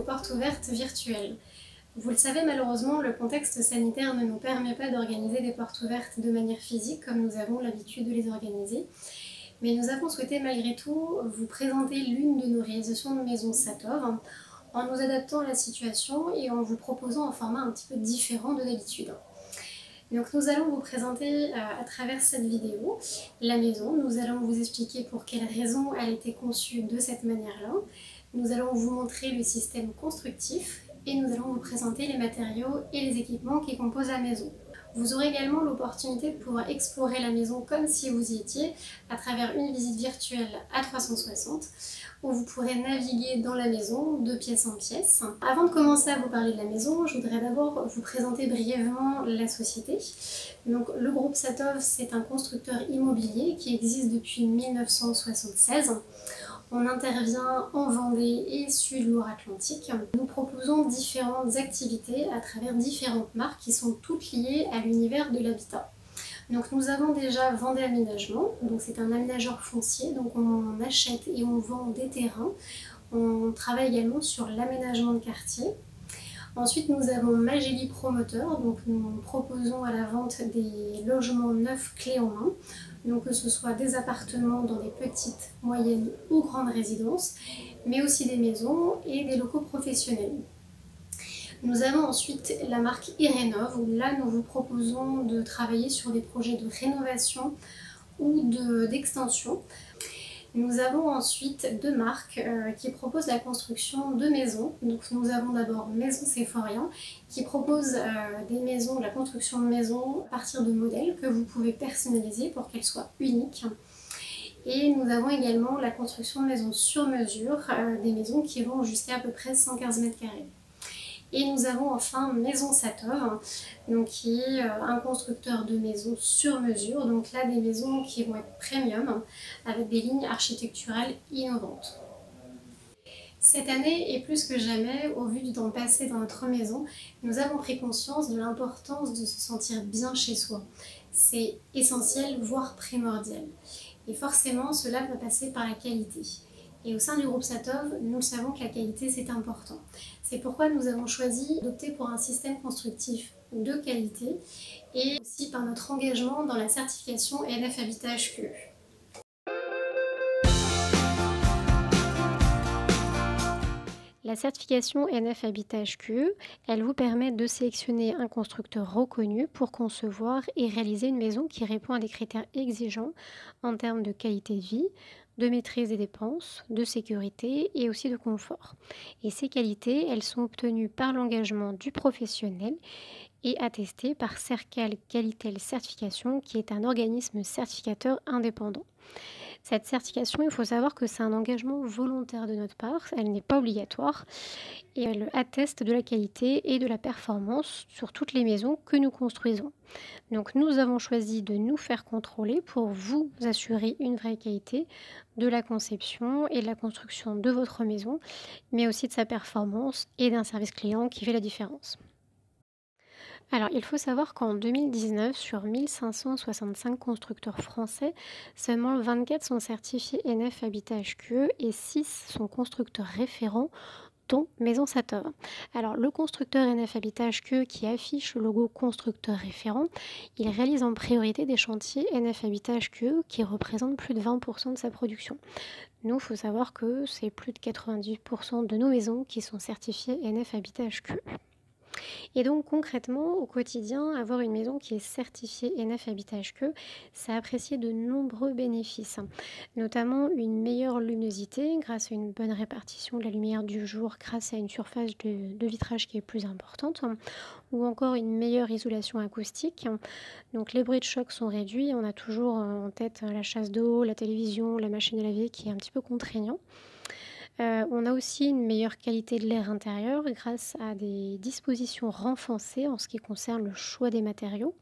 nos portes ouvertes virtuelles. Vous le savez, malheureusement, le contexte sanitaire ne nous permet pas d'organiser des portes ouvertes de manière physique comme nous avons l'habitude de les organiser. Mais nous avons souhaité malgré tout vous présenter l'une de nos réalisations de maison Satov en nous adaptant à la situation et en vous proposant un format un petit peu différent de d'habitude. Donc nous allons vous présenter à travers cette vidéo la maison, nous allons vous expliquer pour quelles raisons elle a été conçue de cette manière-là, nous allons vous montrer le système constructif et nous allons vous présenter les matériaux et les équipements qui composent la maison. Vous aurez également l'opportunité de pouvoir explorer la maison comme si vous y étiez à travers une visite virtuelle à 360 où vous pourrez naviguer dans la maison de pièce en pièce. Avant de commencer à vous parler de la maison, je voudrais d'abord vous présenter brièvement la société. Donc, le groupe Satov, c'est un constructeur immobilier qui existe depuis 1976. On intervient en Vendée et Sud-Loire-Atlantique. Nous proposons différentes activités à travers différentes marques qui sont toutes liées à l'univers de l'habitat. Donc nous avons déjà Vendée Aménagement, donc c'est un aménageur foncier, donc on achète et on vend des terrains. On travaille également sur l'aménagement de quartier. Ensuite nous avons Magélie Promoteur, donc nous proposons à la vente des logements neufs clés en main. Donc que ce soit des appartements dans des petites, moyennes ou grandes résidences, mais aussi des maisons et des locaux professionnels. Nous avons ensuite la marque Irénov, où là nous vous proposons de travailler sur des projets de rénovation ou d'extension. Nous avons ensuite deux marques qui proposent la construction de maisons. Donc nous avons d'abord Maison Séphorien qui propose des maisons, la construction de maisons à partir de modèles que vous pouvez personnaliser pour qu'elles soient uniques. Et nous avons également la construction de maisons sur mesure, des maisons qui vont jusqu'à peu près 115 mètres carrés. Et nous avons enfin Maison Satov, donc qui est un constructeur de maisons sur mesure, donc là des maisons qui vont être premium, avec des lignes architecturales innovantes. Cette année, et plus que jamais, au vu du temps passé dans notre maison, nous avons pris conscience de l'importance de se sentir bien chez soi. C'est essentiel, voire primordial. Et forcément, cela va passer par la qualité. Et au sein du groupe Satov, nous savons que la qualité c'est important. C'est pourquoi nous avons choisi d'opter pour un système constructif de qualité et aussi par notre engagement dans la certification ENF Habitat HQE. La certification ENF Habitat HQE, elle vous permet de sélectionner un constructeur reconnu pour concevoir et réaliser une maison qui répond à des critères exigeants en termes de qualité de vie, de maîtrise des dépenses, de sécurité et aussi de confort. Et ces qualités, elles sont obtenues par l'engagement du professionnel et attestées par Cercal Qualitel Certification, qui est un organisme certificateur indépendant. Cette certification, il faut savoir que c'est un engagement volontaire de notre part, elle n'est pas obligatoire et elle atteste de la qualité et de la performance sur toutes les maisons que nous construisons. Donc nous avons choisi de nous faire contrôler pour vous assurer une vraie qualité de la conception et de la construction de votre maison, mais aussi de sa performance et d'un service client qui fait la différence. Alors, il faut savoir qu'en 2019, sur 1565 constructeurs français, seulement 24 sont certifiés ENF Habitat HQE et 6 sont constructeurs référents, dont Maison Satov. Alors, le constructeur ENF Habitat HQE qui affiche le logo constructeur référent, il réalise en priorité des chantiers ENF Habitat HQE qui représentent plus de 20% de sa production. Nous, il faut savoir que c'est plus de 90% de nos maisons qui sont certifiées ENF Habitat HQE. Et donc concrètement, au quotidien, avoir une maison qui est certifiée ENF Habitat HQE, ça apprécie de nombreux bénéfices, notamment une meilleure luminosité grâce à une bonne répartition de la lumière du jour grâce à une surface de vitrage qui est plus importante, ou encore une meilleure isolation acoustique. Donc les bruits de choc sont réduits, on a toujours en tête la chasse d'eau, la télévision, la machine à laver qui est un petit peu contraignant. On a aussi une meilleure qualité de l'air intérieur grâce à des dispositions renforcées en ce qui concerne le choix des matériaux.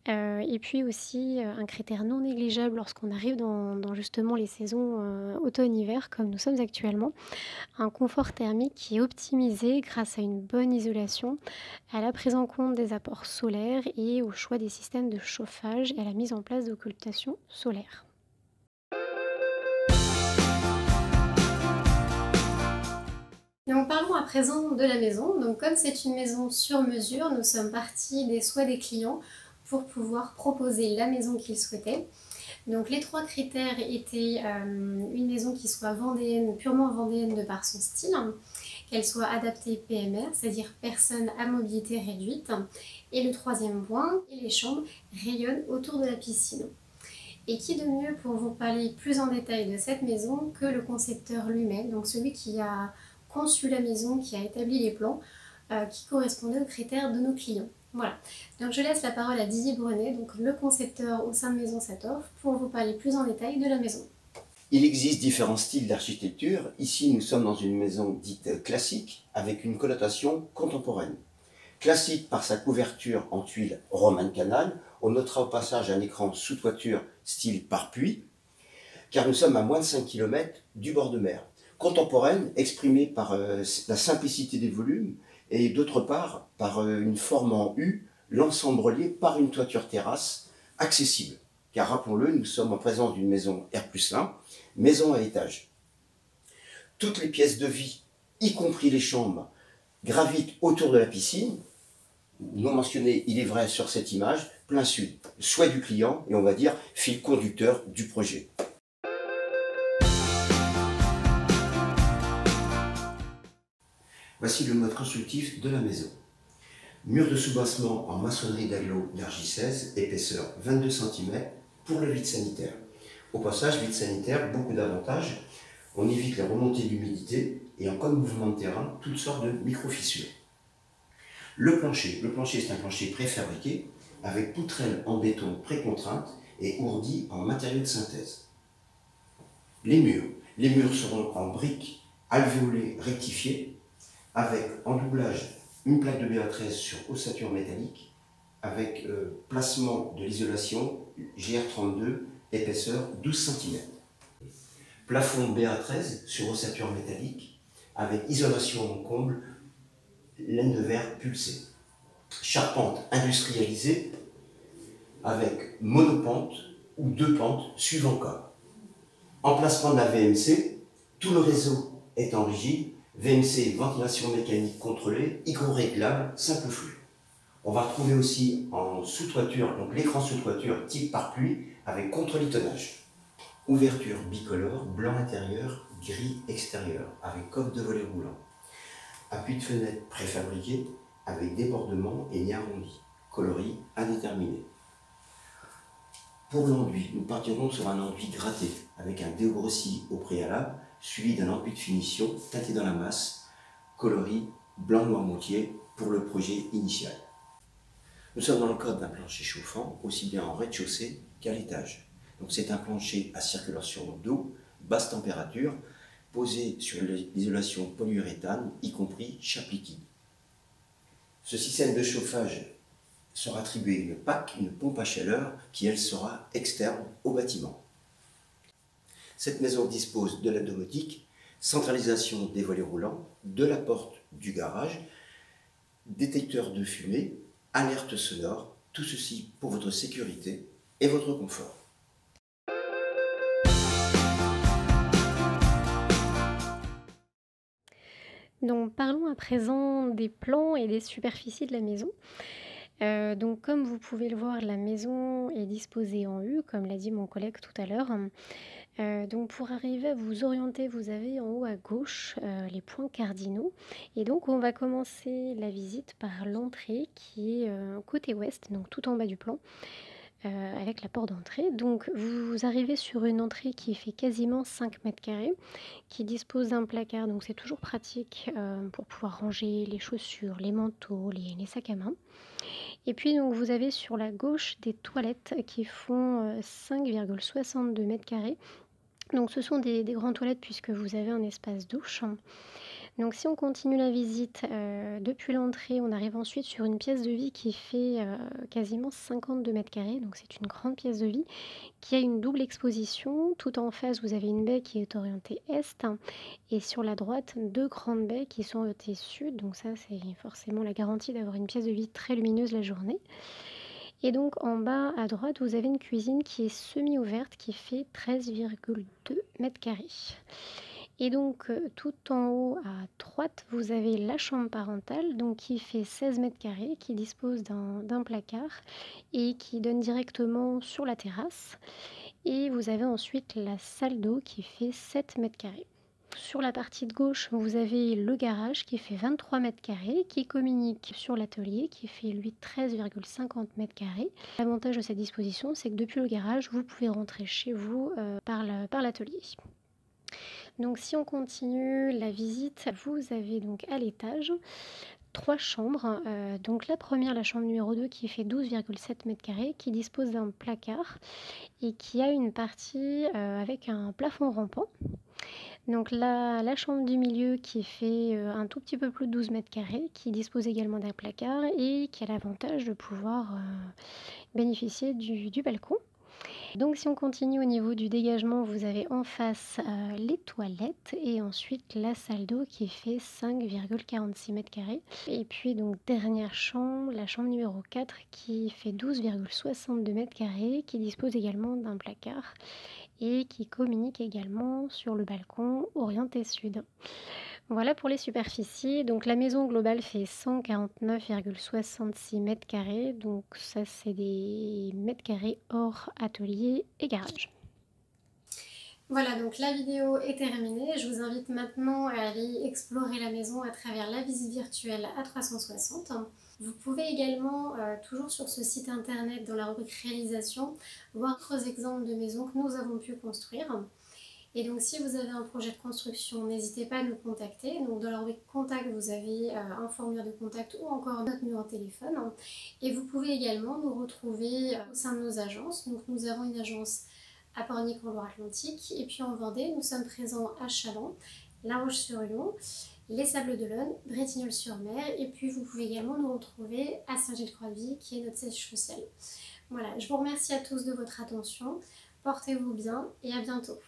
Et puis aussi un critère non négligeable lorsqu'on arrive dans justement les saisons automne-hiver comme nous sommes actuellement, un confort thermique qui est optimisé grâce à une bonne isolation, à la prise en compte des apports solaires et au choix des systèmes de chauffage et à la mise en place d'occultation solaire. Donc parlons à présent de la maison. Donc comme c'est une maison sur mesure, nous sommes partis des souhaits des clients pour pouvoir proposer la maison qu'ils souhaitaient. Donc les 3 critères étaient une maison qui soit vendéenne, purement vendéenne de par son style, qu'elle soit adaptée PMR, c'est-à-dire personne à mobilité réduite. Et le 3e point, les chambres rayonnent autour de la piscine. Et qui de mieux pour vous parler plus en détail de cette maison que le concepteur lui-même, donc celui qui a conçu la maison, qui a établi les plans, qui correspondaient aux critères de nos clients. Voilà, donc je laisse la parole à Didier Brunet, donc le concepteur au sein de Maison Satorf, pour vous parler plus en détail de la maison. Il existe différents styles d'architecture. Ici, nous sommes dans une maison dite classique, avec une connotation contemporaine. Classique par sa couverture en tuiles romane canal, on notera au passage un écran sous toiture style pare-pluie, car nous sommes à moins de 5 km du bord de mer. Contemporaine, exprimée par la simplicité des volumes, et d'autre part par une forme en U, l'ensemble relié par une toiture terrasse accessible. Car rappelons-le, nous sommes en présence d'une maison R+1, maison à étage. Toutes les pièces de vie, y compris les chambres, gravitent autour de la piscine. Non mentionné, il est vrai sur cette image, plein sud, souhait du client et on va dire fil conducteur du projet. Voici le mode constructif de la maison. Mur de soubassement en maçonnerie d'agglo d'argile, épaisseur 22 cm pour le vide sanitaire. Au passage, vide sanitaire, beaucoup d'avantages. On évite la remontée d'humidité et en cas de mouvement de terrain, toutes sortes de micro-fissures. Le plancher c'est un plancher préfabriqué avec poutrelles en béton précontrainte et ourdi en matériaux de synthèse. Les murs seront en briques alvéolées rectifiées avec en doublage une plaque de BA13 sur ossature métallique avec placement de l'isolation GR32, épaisseur 12 cm. Plafond BA13 sur ossature métallique avec isolation en comble, laine de verre pulsée. Charpente industrialisée avec monopente ou 2 pentes suivant cas. Emplacement de la VMC, tout le réseau est en rigide, VMC, ventilation mécanique contrôlée, hygroréglable, simple flux. On va retrouver aussi en sous-toiture, donc l'écran sous-toiture type pare-pluie avec contre-litonnage. Ouverture bicolore, blanc intérieur, gris extérieur, avec coffre de volet roulant. Appui de fenêtre préfabriqué avec débordement et nez arrondi, coloris indéterminé. Pour l'enduit, nous partirons sur un enduit gratté avec un dégrossi au préalable, suivi d'un enduit de finition teinté dans la masse, coloris blanc-noirmoutier pour le projet initial. Nous sommes dans le cadre d'un plancher chauffant, aussi bien en rez-de-chaussée qu'à l'étage. Donc c'est un plancher à circulation d'eau, basse température, posé sur l'isolation polyuréthane, y compris chape liquide. Ce système de chauffage sera attribué une PAC, une pompe à chaleur, qui elle sera externe au bâtiment. Cette maison dispose de la domotique, centralisation des volets roulants, de la porte du garage, détecteur de fumée, alerte sonore, tout ceci pour votre sécurité et votre confort. Donc parlons à présent des plans et des superficies de la maison. Donc comme vous pouvez le voir, la maison est disposée en U, comme l'a dit mon collègue tout à l'heure. Donc pour arriver à vous orienter, vous avez en haut à gauche les points cardinaux. Et donc on va commencer la visite par l'entrée qui est côté ouest, donc tout en bas du plan. Avec la porte d'entrée. Donc vous arrivez sur une entrée qui fait quasiment 5 mètres carrés, qui dispose d'un placard, donc c'est toujours pratique pour pouvoir ranger les chaussures, les manteaux, les sacs à main. Et puis donc vous avez sur la gauche des toilettes qui font 5,62 mètres carrés. Donc ce sont des grandes toilettes puisque vous avez un espace douche. Donc si on continue la visite depuis l'entrée, on arrive ensuite sur une pièce de vie qui fait quasiment 52 mètres carrés. Donc c'est une grande pièce de vie qui a une double exposition. Tout en face, vous avez une baie qui est orientée est et sur la droite, 2 grandes baies qui sont orientées sud. Donc ça, c'est forcément la garantie d'avoir une pièce de vie très lumineuse la journée. Et donc en bas à droite, vous avez une cuisine qui est semi-ouverte qui fait 13,2 mètres carrés. Et donc tout en haut à droite, vous avez la chambre parentale, donc qui fait 16 mètres carrés, qui dispose d'un placard et qui donne directement sur la terrasse. Et vous avez ensuite la salle d'eau qui fait 7 mètres carrés. Sur la partie de gauche, vous avez le garage qui fait 23 mètres carrés, qui communique sur l'atelier qui fait lui 13,50 mètres carrés. L'avantage de cette disposition, c'est que depuis le garage, vous pouvez rentrer chez vous par l'atelier. Donc si on continue la visite, vous avez donc à l'étage 3 chambres. Donc la première, la chambre numéro 2 qui fait 12,7 mètres carrés, qui dispose d'un placard et qui a une partie avec un plafond rampant. Donc la chambre du milieu qui fait un tout petit peu plus de 12 mètres carrés, qui dispose également d'un placard et qui a l'avantage de pouvoir bénéficier du balcon. Donc si on continue au niveau du dégagement, vous avez en face les toilettes et ensuite la salle d'eau qui fait 5,46 mètres carrés. Et puis donc dernière chambre, la chambre numéro 4 qui fait 12,62 mètres carrés, qui dispose également d'un placard et qui communique également sur le balcon orienté sud. Voilà pour les superficies. Donc la maison globale fait 149,66 mètres carrés. Donc ça c'est des mètres carrés hors atelier et garage. Voilà, donc la vidéo est terminée. Je vous invite maintenant à aller explorer la maison à travers la visite virtuelle à 360. Vous pouvez également, toujours sur ce site internet, dans la rubrique réalisation, voir d'autres exemples de maisons que nous avons pu construire. Et donc si vous avez un projet de construction, n'hésitez pas à nous contacter. Donc dans la rubrique contact, vous avez un formulaire de contact ou encore notre numéro de téléphone. Et vous pouvez également nous retrouver au sein de nos agences. Donc nous avons une agence à Pornic en Loire-Atlantique et puis en Vendée, nous sommes présents à Châlons, La Roche-sur-Yon, les Sables-d'Olonne, Bretignolles-sur-Mer et puis vous pouvez également nous retrouver à Saint-Gilles-Croix-de-Vie qui est notre siège social. Voilà, je vous remercie à tous de votre attention, portez-vous bien et à bientôt.